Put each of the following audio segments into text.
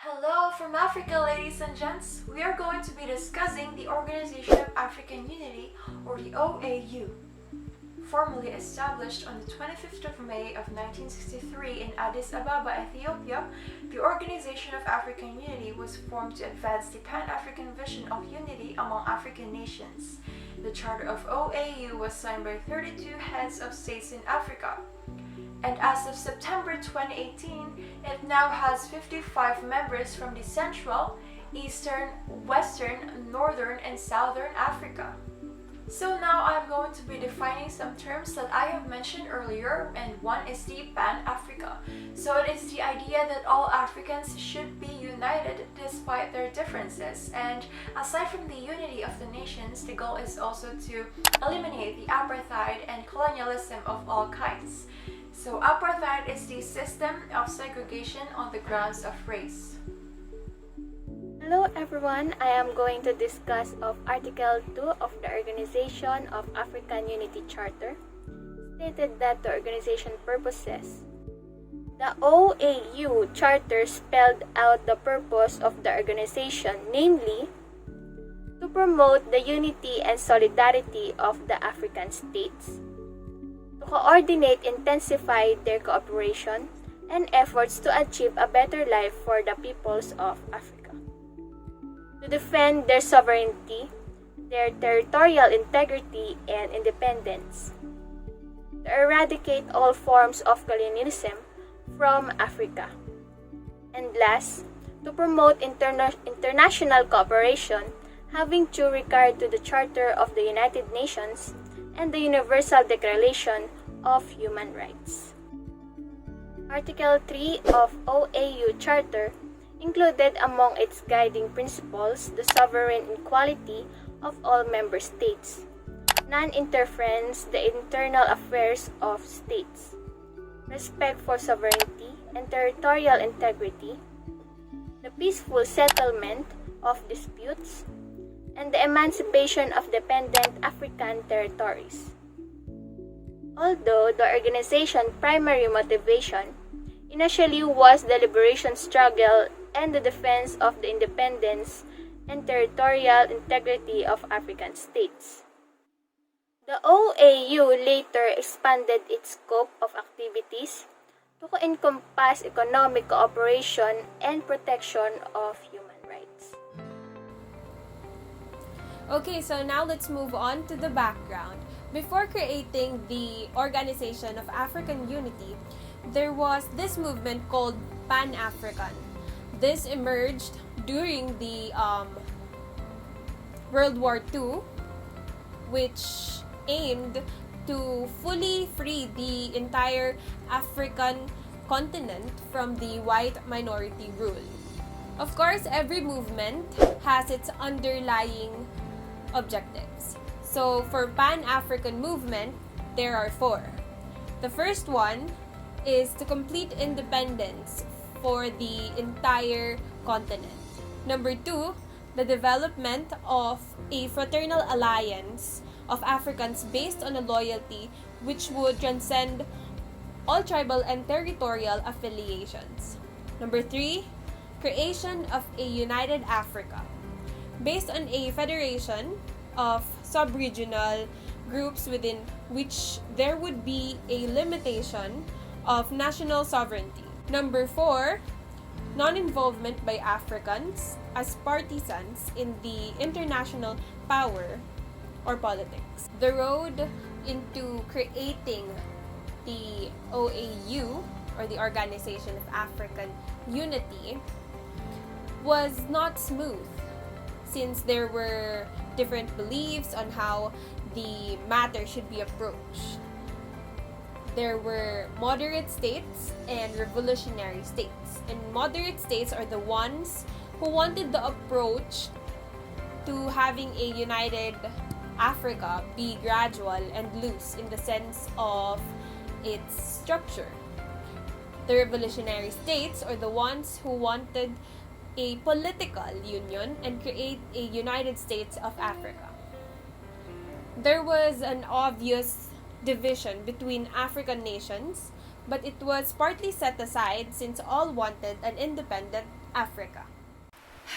Hello from Africa, ladies and gents. We are going to be discussing the Organization of African Unity, or the OAU. Formally established on the 25th of May of 1963 in Addis Ababa, Ethiopia, the Organization of African Unity was formed to advance the Pan-African vision of unity among African nations. The Charter of OAU was signed by 32 heads of states in Africa. And as of September 2018, it now has 55 members from the Central, Eastern, Western, Northern, and Southern Africa. So now I'm going to be defining some terms that I have mentioned earlier, and one is the Pan-Africa. So it is the idea that all Africans should be united despite their differences. And aside from the unity of the nations, the goal is also to eliminate the apartheid and colonialism of all kinds. So apartheid is the system of segregation on the grounds of race. Hello everyone, I am going to discuss of Article 2 of the Organization of African Unity Charter, stated that the organization purposes. The OAU Charter spelled out the purpose of the organization, namely, to promote the unity and solidarity of the African states, to coordinate and intensify their cooperation and efforts to achieve a better life for the peoples of Africa, to defend their sovereignty, their territorial integrity and independence, to eradicate all forms of colonialism from Africa, and last, to promote international cooperation having due regard to the Charter of the United Nations and the Universal Declaration of Human Rights. Article 3 of OAU Charter included among its guiding principles the sovereign equality of all member states, non-interference in the internal affairs of states, respect for sovereignty and territorial integrity, the peaceful settlement of disputes, and the emancipation of dependent African territories. Although the organization's primary motivation initially was the liberation struggle and the defense of the independence and territorial integrity of African states, the OAU later expanded its scope of activities to encompass economic cooperation and protection of human rights. Okay, so now let's move on to the background. Before creating the Organization of African Unity, there was this movement called Pan-African. This emerged during the World War II, which aimed to fully free the entire African continent from the white minority rule. Of course, every movement has its underlying objectives. So for Pan-African movement, there are 4. The first one is to complete independence for the entire continent. Number 2, the development of a fraternal alliance of Africans based on a loyalty which would transcend all tribal and territorial affiliations. Number 3, creation of a united Africa based on a federation of sub-regional groups within which there would be a limitation of national sovereignty. Number 4, non-involvement by Africans as partisans in the international power or politics. The road into creating the OAU, or the Organization of African Unity, was not smooth, since there were different beliefs on how the matter should be approached. There were moderate states and revolutionary states. And moderate states are the ones who wanted the approach to having a united Africa be gradual and loose in the sense of its structure. The revolutionary states are the ones who wanted a political union and create a United States of Africa. There was an obvious division between African nations, but it was partly set aside since all wanted an independent Africa.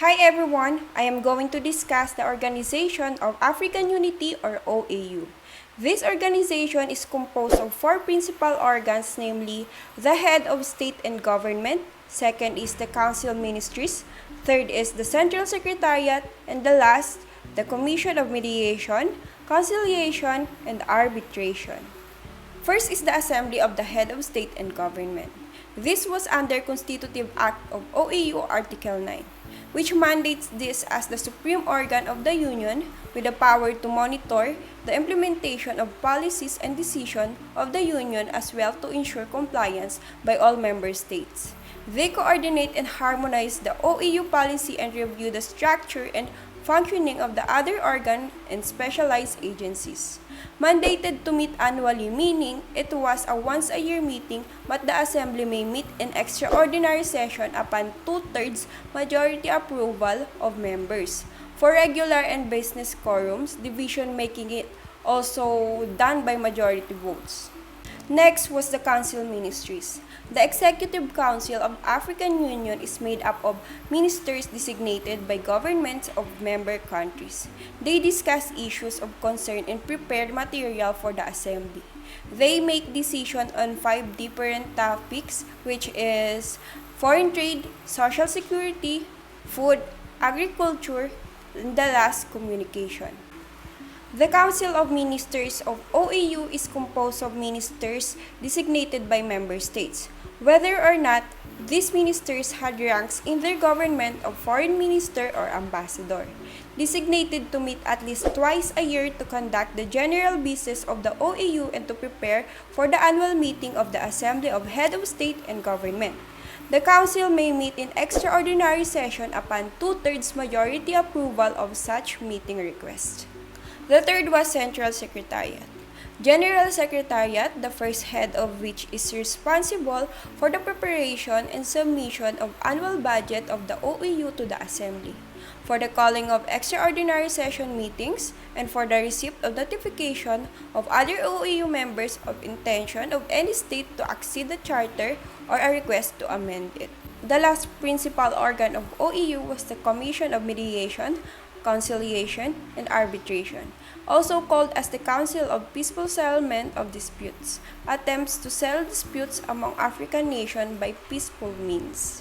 Hi everyone, I am going to discuss the Organization of African Unity or OAU. This organization is composed of four principal organs, namely the head of state and government, second is the council ministries, third is the central secretariat, and the last, the commission of mediation, conciliation, and arbitration. First is the assembly of the head of state and government. This was under Constitutive Act of OAU Article 9, which mandates this as the supreme organ of the Union with the power to monitor the implementation of policies and decisions of the Union as well to ensure compliance by all member states. They coordinate and harmonize the OAU policy and review the structure and functioning of the other organ and specialized agencies. Mandated to meet annually, meaning it was a once-a-year meeting, but the Assembly may meet in extraordinary session upon 2/3 majority approval of members. For regular and business quorums, division making it also done by majority votes. Next was the Council Ministries. The Executive Council of African Union is made up of ministers designated by governments of member countries. They discuss issues of concern and prepare material for the Assembly. They make decisions on 5 different topics, which is foreign trade, social security, food, agriculture, and the last, communication. The Council of Ministers of OAU is composed of ministers designated by member states. Whether or not these ministers had ranks in their government of foreign minister or ambassador, designated to meet at least twice a year to conduct the general business of the OAU and to prepare for the annual meeting of the Assembly of Head of State and Government. The Council may meet in extraordinary session upon 2/3 majority approval of such meeting request. The third was Central Secretariat. General Secretariat, the first head of which is responsible for the preparation and submission of annual budget of the OAU to the Assembly, for the calling of extraordinary session meetings, and for the receipt of notification of other OAU members of intention of any state to exceed the charter or a request to amend it. The last principal organ of OAU was the Commission of Mediation, Conciliation, and Arbitration, also called as the Council of Peaceful Settlement of Disputes, attempts to settle disputes among African nations by peaceful means.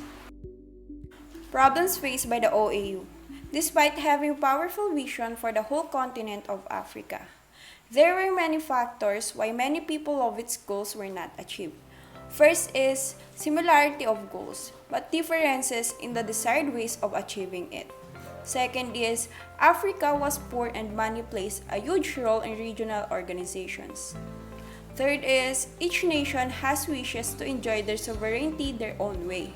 Problems faced by the OAU. Despite having powerful vision for the whole continent of Africa, there were many factors why many people of its goals were not achieved. First is similarity of goals, but differences in the desired ways of achieving it. Second is, Africa was poor and money plays a huge role in regional organizations. Third is, each nation has wishes to enjoy their sovereignty their own way.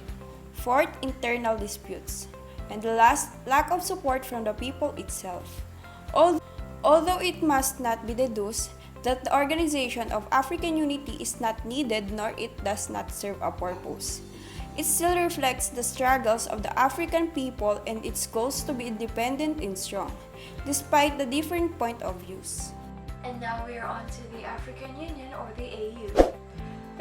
Fourth, internal disputes. And the last, lack of support from the people itself. Although it must not be deduced that the Organization of African Unity is not needed nor it does not serve a purpose, it still reflects the struggles of the African people and its goals to be independent and strong, despite the different point of views. And now we are on to the African Union or the AU.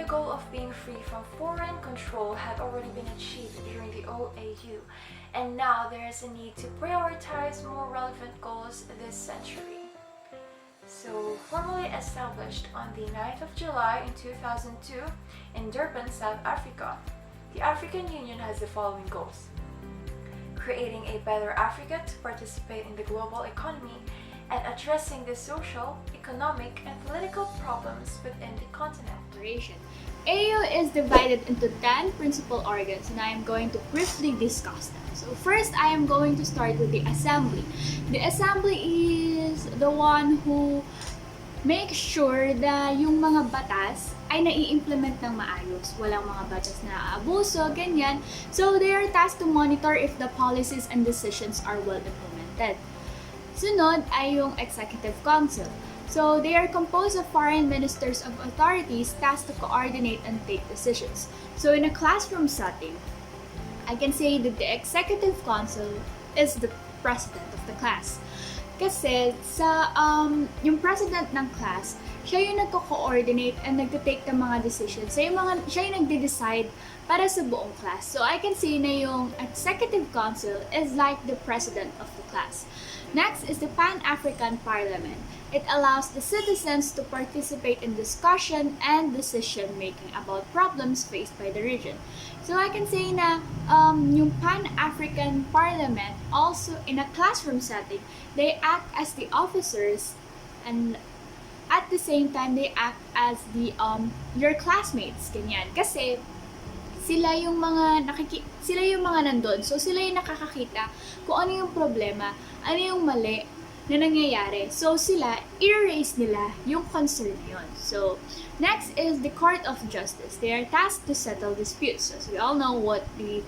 The goal of being free from foreign control had already been achieved during the OAU, and now there is a need to prioritize more relevant goals this century. So, formally established on the 9th of July in 2002 in Durban, South Africa, the African Union has the following goals: creating a better Africa to participate in the global economy and addressing the social, economic, and political problems within the continent. AU is divided into 10 principal organs, and I am going to briefly discuss them. So first, I am going to start with the Assembly. The Assembly is the one who makes sure na yung mga batas ay nai-implement ng maayos. Walang mga batas na abuso, ganyan. So, they are tasked to monitor if the policies and decisions are well implemented. Sunod ay yung Executive Council. So, they are composed of foreign ministers of authorities tasked to coordinate and take decisions. So, in a classroom setting, I can say that the Executive Council is the president of the class. Kasi sa yung president ng class, siya yung nagko-coordinate and nagte-take ng mga decisions. Siya yung nagde-decide para sa buong class. So I can say na yung Executive Council is like the president of the class. Next is the Pan-African Parliament. It allows the citizens to participate in discussion and decision-making about problems faced by the region. So I can say na yung Pan-African Parliament also in a classroom setting, they act as the officers and at the same time they act as the your classmates, ganyan. Kasi sila yung mga nandun. So sila yung nakakakita kung ano yung problema, ano yung mali na nangyayari. So sila, i-raise nila yung concern yun. So next is the Court of Justice. They are tasked to settle disputes. So we all know what the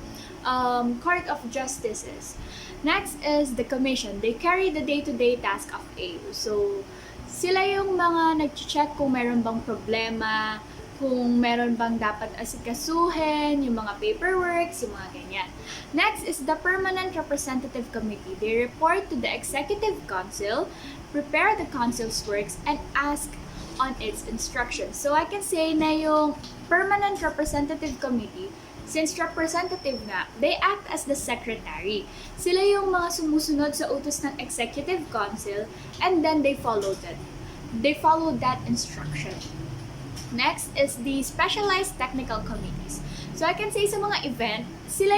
Court of Justice is. Next is the Commission. They carry the day-to-day task of AU. So sila yung mga nag-check kung meron bang problema, kung meron bang dapat asikasuhin, yung mga paperwork, yung mga ganyan. Next is the Permanent Representative Committee. They report to the Executive Council, prepare the Council's works, and ask on its instructions. So I can say na yung Permanent Representative Committee, since representative nga, they act as the secretary. Sila yung mga sumusunod sa utos ng Executive Council, and then they follow that instruction. Next is the Specialized Technical Committees. So I can say sa mga event, sila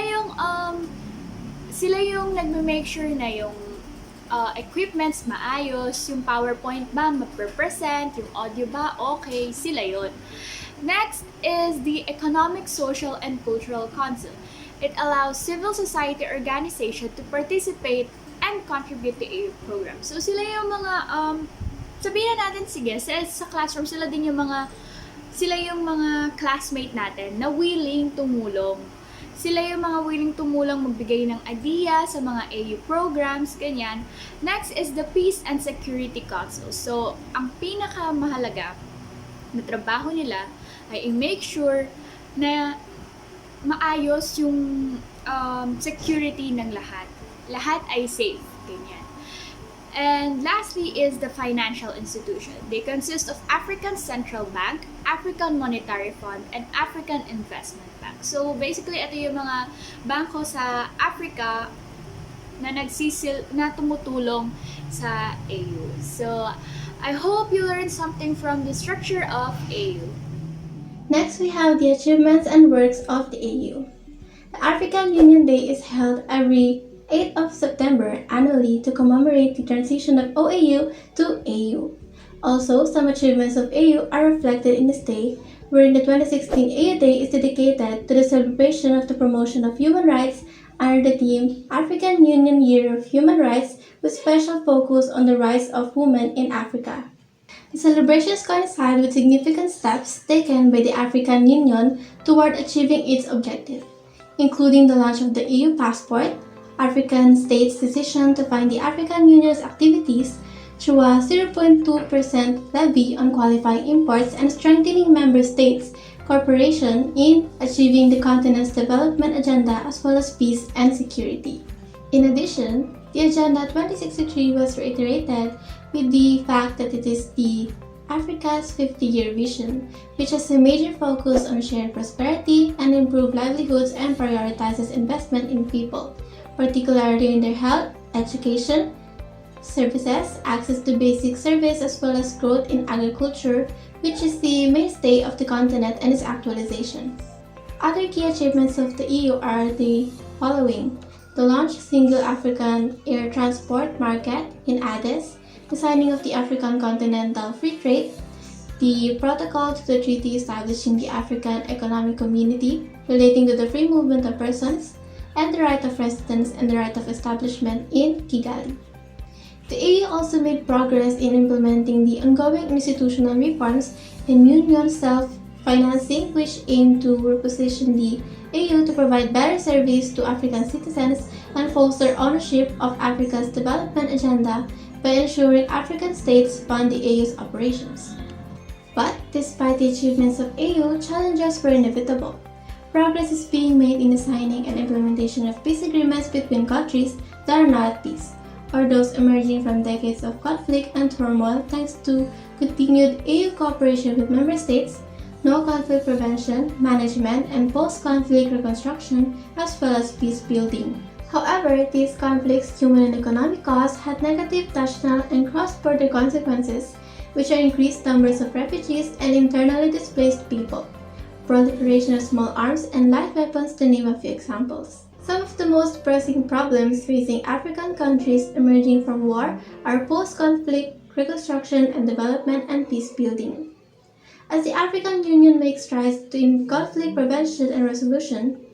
yung nagme-make sure na yung equipments maayos, yung PowerPoint ba ma-represent, yung audio ba okay, sila yun. Next is the Economic, Social, and Cultural Council. It allows civil society organization to participate and contribute to AU programs. So sila yung mga, sabihin na natin, sige, sa classroom, sila yung mga classmate natin na willing tumulong. Sila yung mga willing tumulong magbigay ng idea sa mga AU programs, ganyan. Next is the Peace and Security Council. So, ang pinakamahalaga na trabaho nila ay i-make sure na maayos yung security ng lahat. Lahat ay safe, ganyan. And lastly is the financial institution. They consist of African Central Bank, African Monetary Fund, and African Investment Bank. So basically, ito yung mga bangko sa Africa na tumutulong sa AU. So I hope you learned something from the structure of AU. Next, we have the achievements and works of the AU. The African Union Day is held every 8th of September annually to commemorate the transition of OAU to AU. Also, some achievements of AU are reflected in this day, wherein the 2016 AU Day is dedicated to the celebration of the promotion of human rights under the theme African Union Year of Human Rights with special focus on the rights of women in Africa. The celebrations coincide with significant steps taken by the African Union toward achieving its objective, including the launch of the EU passport, African states' decision to fund the African Union's activities through a 0.2% levy on qualifying imports, and strengthening member states' cooperation in achieving the continent's development agenda as well as peace and security. In addition, the Agenda 2063 was reiterated with the fact that it is the Africa's 50-year vision, which has a major focus on shared prosperity and improved livelihoods and prioritizes investment in people, particularly in their health, education, services, access to basic service, as well as growth in agriculture, which is the mainstay of the continent and its actualization. Other key achievements of the EU are the following: the launch of Single African Air Transport Market in Addis, the signing of the African Continental Free Trade, the protocol to the treaty establishing the African Economic Community relating to the free movement of persons, and the right of residence and the right of establishment in Kigali. The AU also made progress in implementing the ongoing institutional reforms and union self-financing, which aim to reposition the AU to provide better service to African citizens and foster ownership of Africa's development agenda by ensuring African states fund the AU's operations. But despite the achievements of AU, challenges were inevitable. Progress is being made in the signing and implementation of peace agreements between countries that are not at peace, or those emerging from decades of conflict and turmoil thanks to continued AU cooperation with member states, no conflict prevention, management, and post-conflict reconstruction, as well as peace building. However, these conflicts, human and economic costs, had negative national and cross-border consequences, which are increased numbers of refugees and internally displaced people, proliferation of small arms and light weapons, to name a few examples. Some of the most pressing problems facing African countries emerging from war are post-conflict reconstruction and development and peace building. As the African Union makes strides in conflict prevention and resolution,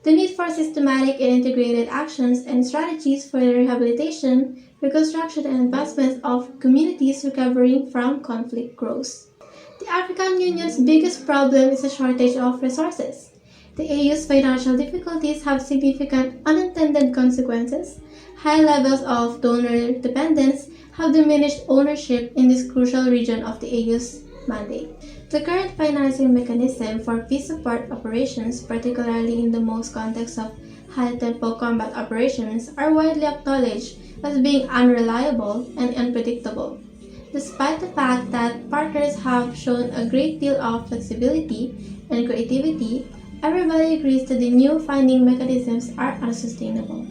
the need for systematic and integrated actions and strategies for the rehabilitation, reconstruction, and advancement of communities recovering from conflict grows. The African Union's biggest problem is a shortage of resources. The AU's financial difficulties have significant unintended consequences. High levels of donor dependence have diminished ownership in this crucial region of the AU's mandate. The current financing mechanism for peace support operations, particularly in the most context of high-tempo combat operations, are widely acknowledged as being unreliable and unpredictable. Despite the fact that partners have shown a great deal of flexibility and creativity, everybody agrees that the new funding mechanisms are unsustainable.